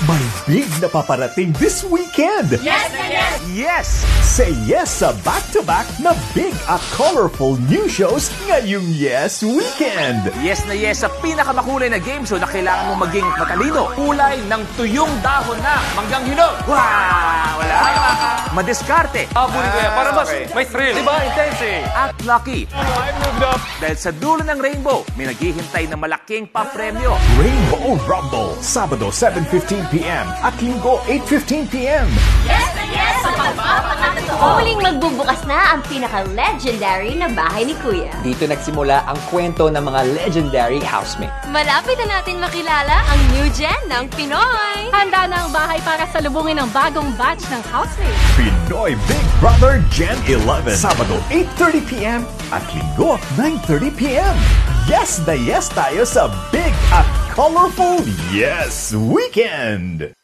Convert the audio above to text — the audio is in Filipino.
May big na paparating this weekend! Yes na yes! Yes! Say yes sa back-to-back na big at colorful new shows ngayong Yes Weekend! Yes na yes sa pinakamakulay na game show na kailangan mong maging matalino. Kulay ng tuyong dahon na manggang hinog. Wow! Wala! Madiskarte. Abuli ko yan. Para mas may thrill. Diba? Intense eh. At lucky. I moved up. Dahil sa dulo ng rainbow, may naghihintay na malaking papremyo. Rainbow Rumble, Sabado 7:15 p.m. at Linggo 8:15 p.m. Yes na yes sa pagpapakatotoo! Muling magbubukas na ang pinaka-legendary na bahay ni Kuya. Dito nagsimula ang kwento ng mga legendary housemate. Malapit na natin makilala ang new gen ng Pinoy. Handa na ang bahay para salubungin ang bagong batch ng housemates. Pinoy Big Brother Gen 11, Sabado 8:30 p.m. at Linggo 9:30 p.m. Yes na yes tayo sa big at colorful Yes Weekend!